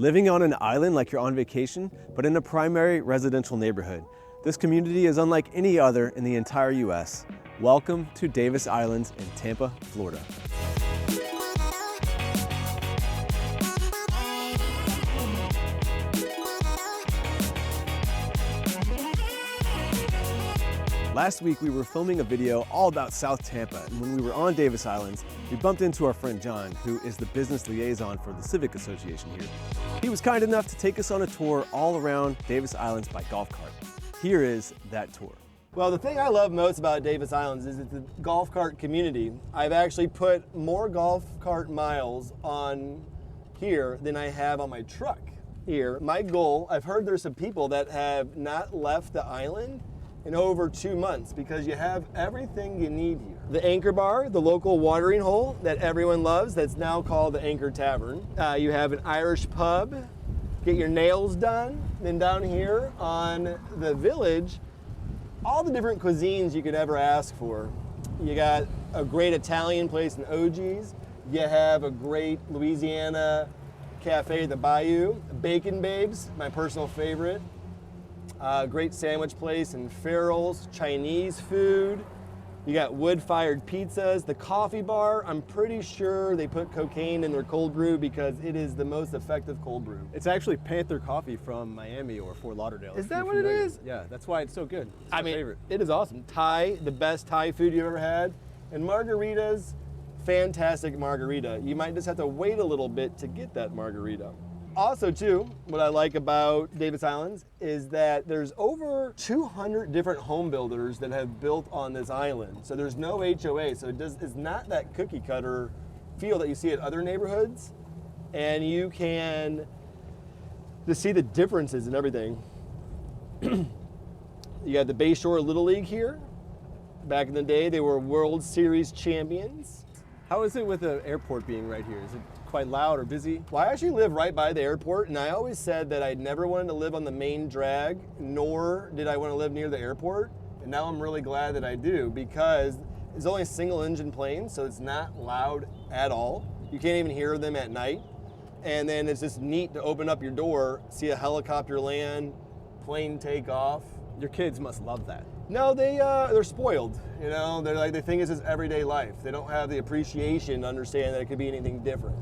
Living on an island like you're on vacation, but in a primary residential neighborhood. This community is unlike any other in the entire U.S. Welcome to Davis Islands in Tampa, Florida. Last week we were filming a video all about South Tampa, and when we were on Davis Islands, we bumped into our friend John, who is the business liaison for the Civic Association here. He was kind enough to take us on a tour all around Davis Islands by golf cart. Here is that tour. Well, the thing I love most about Davis Islands is it's a golf cart community. I've actually put more golf cart miles on here than I have on my truck here. My goal, I've heard there's some people that have not left the island in over 2 months because you have everything you need here. The Anchor Bar, the local watering hole that everyone loves, that's now called the Anchor Tavern. You have an Irish pub, get your nails done. Then down here on the village, all the different cuisines you could ever ask for. You got a great Italian place in OG's. You have a great Louisiana cafe at the Bayou. Bacon Babes, my personal favorite. Great sandwich place in Farrell's, Chinese food. You got wood-fired pizzas. The coffee bar, I'm pretty sure they put cocaine in their cold brew because it is the most effective cold brew. It's actually Panther coffee from Miami or Fort Lauderdale. Is that what it is? Yeah, that's why it's so good. It's my favorite. It is awesome. Thai, the best Thai food you've ever had. And margaritas, fantastic margarita. You might just have to wait a little bit to get that margarita. Also, too, what I like about Davis Islands is that there's over 200 different home builders that have built on this island. So there's no HOA, so it's not that cookie cutter feel that you see at other neighborhoods. And you can just see the differences in everything. You got the Bayshore Little League here. Back in the day, they were World Series champions. How is it with the airport being right here? Is it quite loud or busy? Well, I actually live right by the airport, and I always said that I'd never wanted to live on the main drag, nor did I want to live near the airport. And now I'm really glad that I do, because it's only single engine planes, so it's not loud at all. You can't even hear them at night. And then it's just neat to open up your door, see a helicopter land, plane take off. Your kids must love that. No, they're spoiled. You know, they think it's just everyday life. They don't have the appreciation to understand that it could be anything different.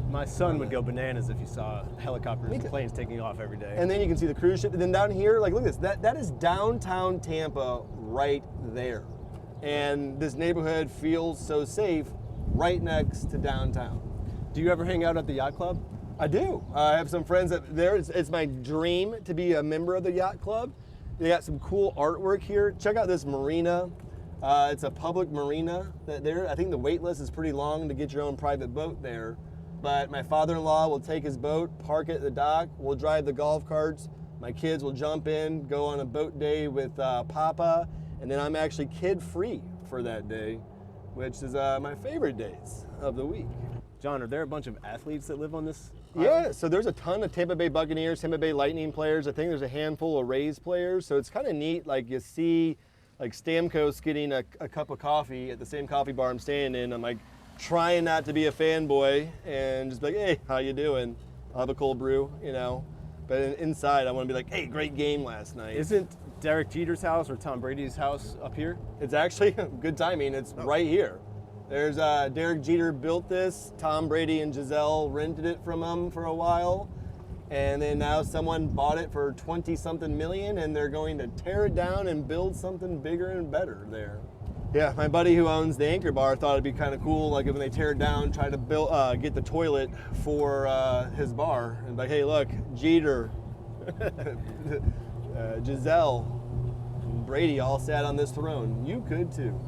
My son would go bananas if he saw helicopters and planes taking off every day. And then you can see the cruise ship. And then down here, like, look at this. That is downtown Tampa right there. And this neighborhood feels so safe right next to downtown. Do you ever hang out at the yacht club? I do. I have some friends there. It's my dream to be a member of the yacht club. They got some cool artwork here. Check out this marina. It's a public marina. I think the wait list is pretty long to get your own private boat there. But my father-in-law will take his boat, park it at the dock. We'll drive the golf carts. My kids will jump in, go on a boat day with Papa. And then I'm actually kid-free for that day, which is my favorite days of the week. John, are there a bunch of athletes that live on this island? Yeah, island? so there's a ton of Tampa Bay Buccaneers, Tampa Bay Lightning players. I think there's a handful of Rays players. So it's kind of neat, like you see like Stamkos getting a cup of coffee at the same coffee bar I'm staying in. I'm like trying not to be a fanboy and just be like, hey, how you doing? I'll have a cold brew, you know. But inside I want to be like, hey, great game last night. Isn't Derek Jeter's house or Tom Brady's house up here? It's actually good timing. It's right here. There's Derek Jeter built this. Tom Brady and Giselle rented it from him for a while. And then now someone bought it for 20-something million and they're going to tear it down and build something bigger and better there. Yeah, my buddy who owns the Anchor Bar thought it'd be kind of cool, like when they tear it down, try to build, get the toilet for his bar. And like, hey, look, Jeter, Giselle, and Brady all sat on this throne. You could too.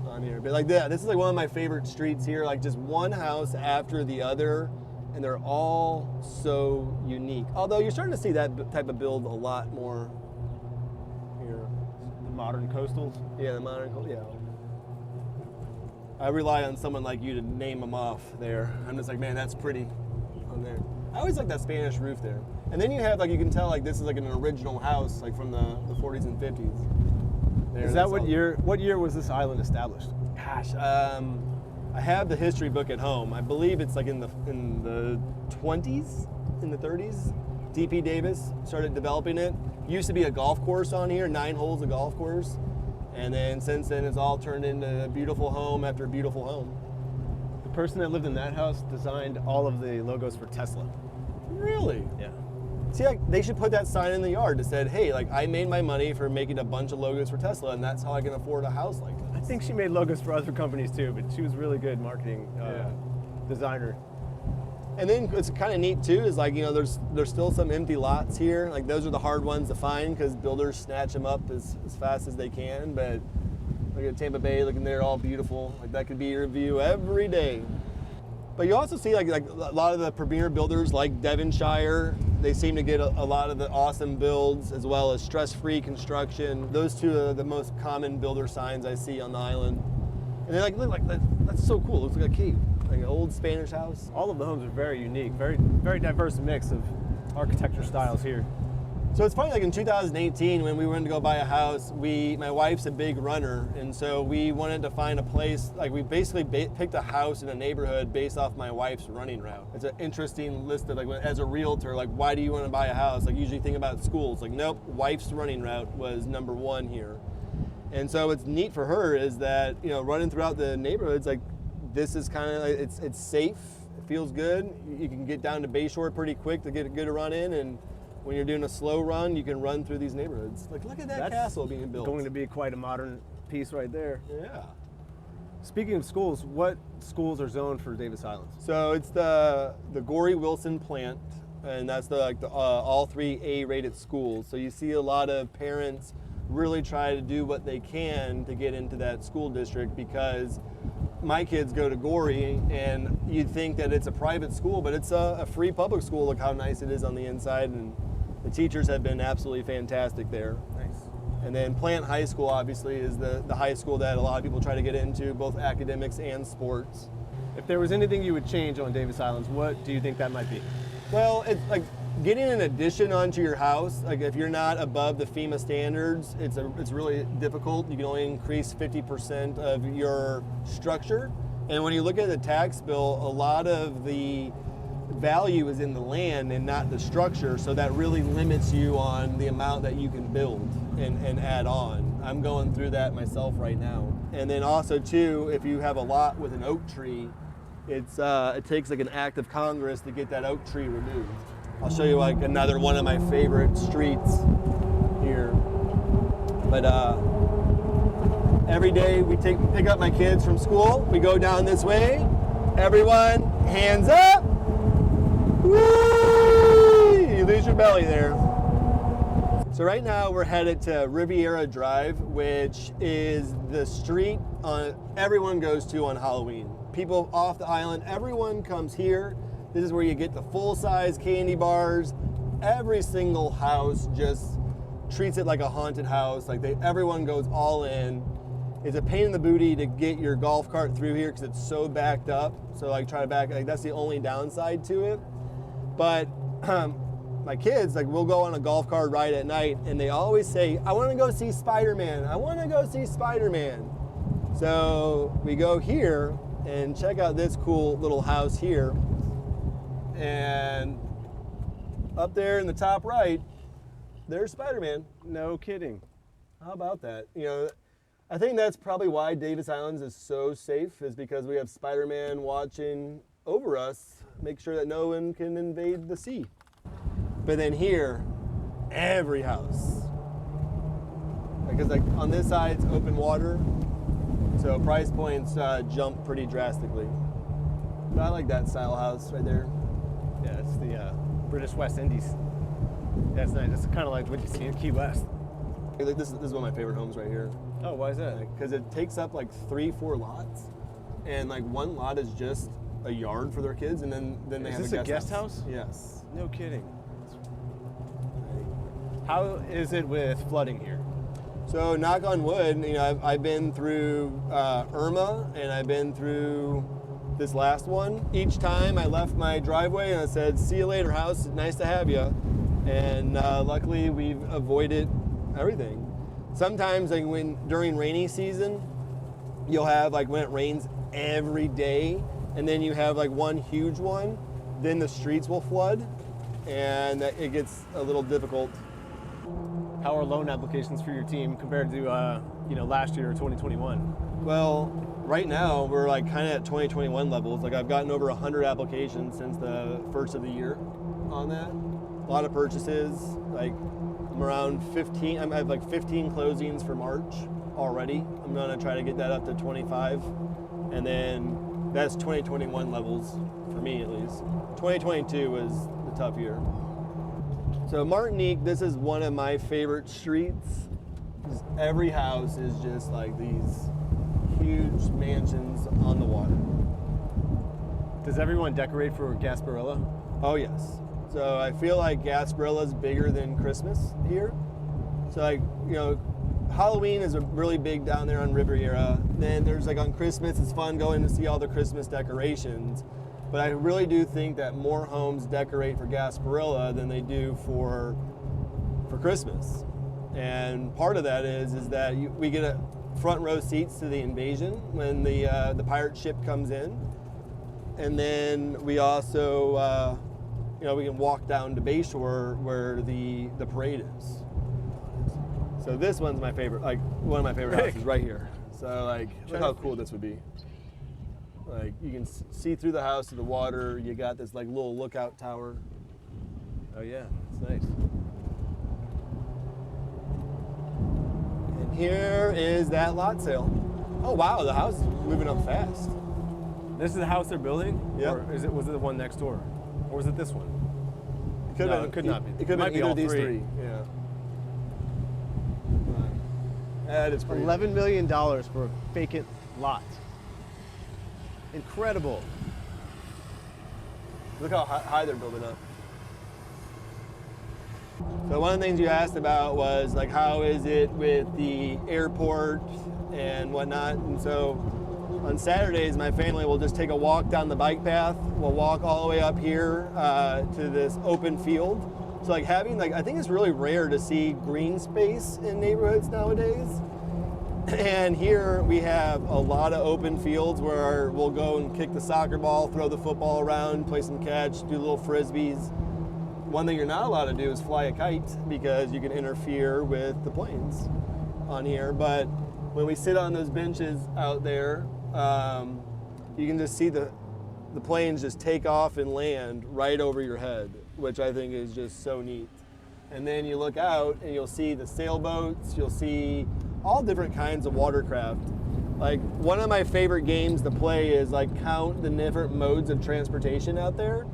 On here, but like that, this is like one of my favorite streets here, like just one house after the other, and they're all so unique. Although you're starting to see that type of build a lot more here. The modern coastals? Yeah, the modern coastal, yeah. I rely on someone like you to name them off there. I'm just like, man, that's pretty on there. I always like that Spanish roof there. And then you have, like, you can tell like this is like an original house, like from the 40s and 50s. There, is that what year? What year was this island established? Gosh, I have the history book at home. I believe it's like in the 20s, in the 30s. D.P. Davis started developing it. Used to be a golf course on here, 9 holes of golf course. And then since then, it's all turned into a beautiful home after a beautiful home. The person that lived in that house designed all of the logos for Tesla. Really? Yeah. See, like, they should put that sign in the yard that said, hey, like, I made my money for making a bunch of logos for Tesla, and that's how I can afford a house like this. I think she made logos for other companies too, but she was really good marketing designer. And then it's kind of neat too, is like, you know, there's still some empty lots here. Like, those are the hard ones to find because builders snatch them up as fast as they can. But look at Tampa Bay, looking there, all beautiful. Like, that could be your view every day. But you also see like a lot of the premier builders like Devonshire, they seem to get a lot of the awesome builds as well as stress-free construction. Those two are the most common builder signs I see on the island. And they're like, look, like that's so cool. It looks like a cave, like an old Spanish house. All of the homes are very unique, very diverse mix of architecture styles here. So it's funny, like in 2018 when we went to go buy a house, my wife's a big runner, and so we wanted to find a place, like we basically picked a house in a neighborhood based off my wife's running route. It's an interesting list of, like, as a realtor, like, why do you want to buy a house? Like, usually think about schools. Like, nope, wife's running route was number 1 here. And so what's neat for her is that, you know, running throughout the neighborhoods, like, this is kind of, like, it's safe, it feels good. You can get down to Bayshore pretty quick to get a good run in, and when you're doing a slow run, you can run through these neighborhoods. Like, look at that castle being built. Going to be quite a modern piece right there. Yeah. Speaking of schools, what schools are zoned for Davis Islands? So it's the Gory Wilson plant, and that's all 3 A-rated schools. So you see a lot of parents really try to do what they can to get into that school district, because my kids go to Gory, and you'd think that it's a private school, but it's a free public school. Look how nice it is on the inside, and the teachers have been absolutely fantastic there. Nice. And then Plant High School, obviously, is the high school that a lot of people try to get into, both academics and sports. If there was anything you would change on Davis Islands, what do you think that might be? Well, it's like getting an addition onto your house. Like, if you're not above the FEMA standards, it's really difficult. You can only increase 50% of your structure. And when you look at the tax bill, a lot of the value is in the land and not the structure, so that really limits you on the amount that you can build and add on. I'm going through that myself right now. And then also too, if you have a lot with an oak tree, it takes like an act of Congress to get that oak tree removed. I'll show you like another one of my favorite streets here. But every day we pick up my kids from school, we go down this way, everyone hands up. Whee! You lose your belly there. So right now we're headed to Riviera Drive, which is the street everyone goes to on Halloween. People off the island, everyone comes here. This is where you get the full-size candy bars. Every single house just treats it like a haunted house. Like, everyone goes all in. It's a pain in the booty to get your golf cart through here because it's so backed up. So like, try to back, like, that's the only downside to it. But my kids, like, we'll go on a golf cart ride at night, and they always say, I want to go see Spider-Man. I want to go see Spider-Man. So we go here and check out this cool little house here. And up there in the top right, there's Spider-Man. No kidding. How about that? You know, I think that's probably why Davis Islands is so safe, is because we have Spider-Man watching over us, make sure that no one can invade the sea. But then here, every house, because like on this side it's open water, so price points jump pretty drastically. But I like that style house right there. Yeah, it's the British West Indies. That's nice. It's kind of like what you see in Key West. This is one of my favorite homes right here. Oh, why is that? Because it takes up like 3-4 lots, and like one lot is just a yard for their kids, and then they have a guest house. Is this a guest house? Yes. No kidding. How is it with flooding here? So knock on wood, you know, I've been through Irma, and I've been through this last one. Each time I left my driveway and I said, see you later, house, nice to have you. And luckily we've avoided everything. Sometimes like during rainy season, you'll have like when it rains every day, and then you have like one huge one, then the streets will flood. and it gets a little difficult. How are loan applications for your team compared to last year or 2021? Well, right now we're like kind of at 2021 levels. Like I've gotten over 100 applications since the first of the year on that. A lot of purchases. Like I'm around 15. I have like 15 closings for March already. I'm gonna try to get that up to 25, and then that's 2021 levels for me at least. 2022 was the tough year. So Martinique, this is one of my favorite streets. Just every house is just like these huge mansions on the water. Does everyone decorate for Gasparilla? Oh yes. So I feel like Gasparilla is bigger than Christmas here. So like, Halloween is really big down there on Riviera. Then there's like on Christmas, it's fun going to see all the Christmas decorations. But I really do think that more homes decorate for Gasparilla than they do for Christmas. And part of that is that we get a front row seats to the invasion when the pirate ship comes in. And then we also, we can walk down to Bayshore where the parade is. So this one's my favorite, like one of my favorite houses right here. So like, look how cool this would be. Like you can see through the house to the water. You got this like little lookout tower. Oh yeah, it's nice. And here is that lot sale. Oh wow, the house is moving up fast. This is the house they're building? Yeah. Or was it the one next door? Or was it this one? It could It could not be. It could might be all either of these three. Yeah. That is pretty. $11 million for a vacant lot. Incredible. Look how high they're building up. So one of the things you asked about was like, how is it with the airport and whatnot? And so on Saturdays, my family will just take a walk down the bike path. We'll walk all the way up here to this open field. So like I think it's really rare to see green space in neighborhoods nowadays. And here we have a lot of open fields where we'll go and kick the soccer ball, throw the football around, play some catch, do little frisbees. One thing you're not allowed to do is fly a kite because you can interfere with the planes on here. But when we sit on those benches out there, you can just see the planes just take off and land right over your head, which I think is just so neat. And then you look out and you'll see the sailboats, you'll see all different kinds of watercraft. Like one of my favorite games to play is like count the different modes of transportation out there,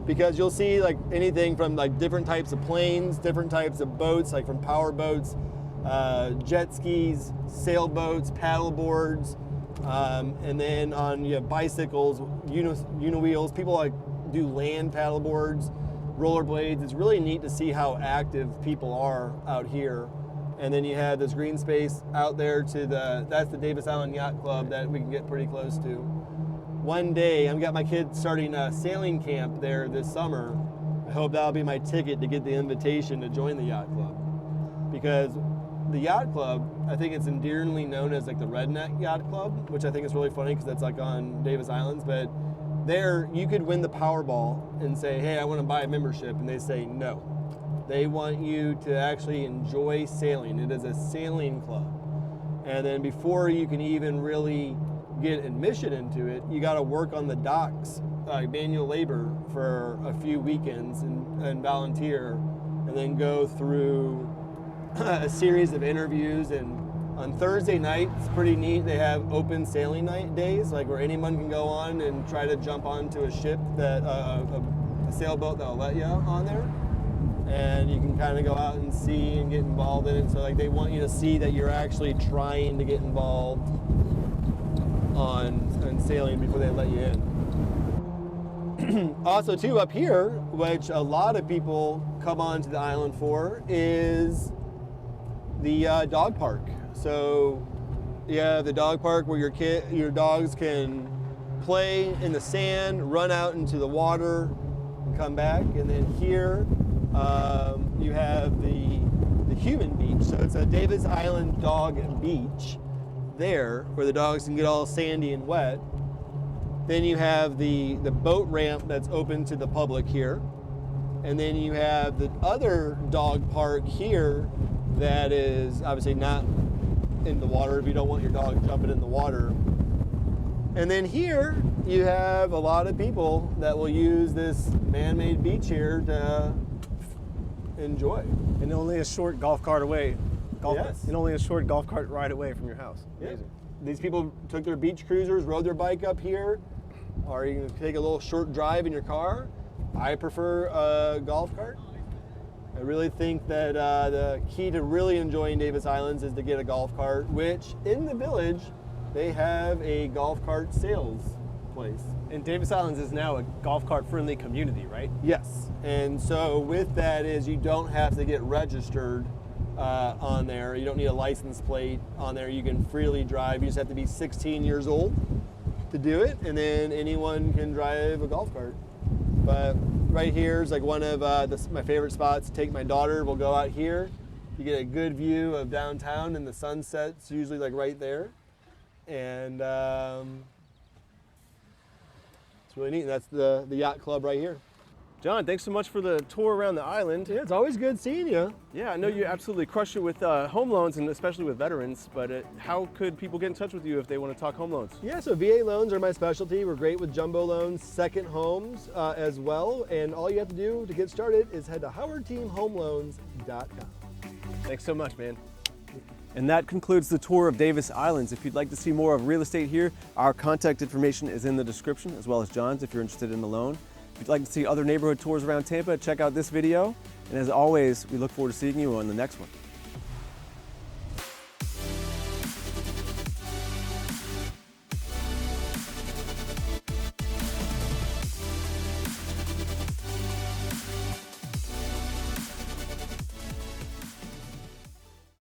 because you'll see like anything from like different types of planes, different types of boats, like from power boats, jet skis, sailboats, paddle boards, and then on bicycles, uniwheels. People like do land paddle boards, rollerblades. It's really neat to see how active people are out here. And then you have this green space out there that's the Davis Island Yacht Club that we can get pretty close to. One day, I've got my kids starting a sailing camp there this summer. I hope that'll be my ticket to get the invitation to join the yacht club. Because the yacht club, I think it's endearingly known as like the Redneck Yacht Club, which I think is really funny because that's like on Davis Islands. But there, you could win the Powerball and say, hey, I want to buy a membership, and they say no. They want you to actually enjoy sailing. It is a sailing club. And then before you can even really get admission into it, you got to work on the docks, manual labor for a few weekends and volunteer, and then go through a series of interviews. And on Thursday night, it's pretty neat. They have open sailing night days, like where anyone can go on and try to jump onto a ship that a sailboat that'll let you on there. And you can kind of go out and see and get involved in it. So like they want you to see that you're actually trying to get involved on sailing before they let you in. Also too, up here, which a lot of people come onto the island for, is the dog park. So you have the dog park where your dogs can play in the sand, run out into the water, and come back. And then here, you have the human beach. So it's a Davis Island dog beach there where the dogs can get all sandy and wet. Then you have the boat ramp that's open to the public here. And then you have the other dog park here that is obviously not in the water if you don't want your dog jumping in the water. And then here you have a lot of people that will use this man-made beach here to enjoy. And only a short golf cart away. Yes. And only a short golf cart ride away from your house. Yeah. Amazing. These people took their beach cruisers, rode their bike up here, or you can take a little short drive in your car. I prefer a golf cart. I really think that the key to really enjoying Davis Islands is to get a golf cart, which in the village, they have a golf cart sales place. And Davis Islands is now a golf cart friendly community, right? Yes, and so with that is you don't have to get registered on there. You don't need a license plate on there. You can freely drive. You just have to be 16 years old to do it, and then anyone can drive a golf cart. But right here is like one of my favorite spots. Take my daughter, we'll go out here. You get a good view of downtown, and the sunset's usually like right there. And it's really neat. And that's the yacht club right here. John, thanks so much for the tour around the island. Yeah, it's always good seeing you. Yeah, I know you absolutely crush it with home loans, and especially with veterans, but how could people get in touch with you if they want to talk home loans? Yeah, so VA loans are my specialty. We're great with jumbo loans, second homes as well. And all you have to do to get started is head to howardteamhomeloans.com. Thanks so much, man. And that concludes the tour of Davis Islands. If you'd like to see more of real estate here, our contact information is in the description, as well as John's if you're interested in a loan. If you'd like to see other neighborhood tours around Tampa, check out this video. And as always, we look forward to seeing you on the next one.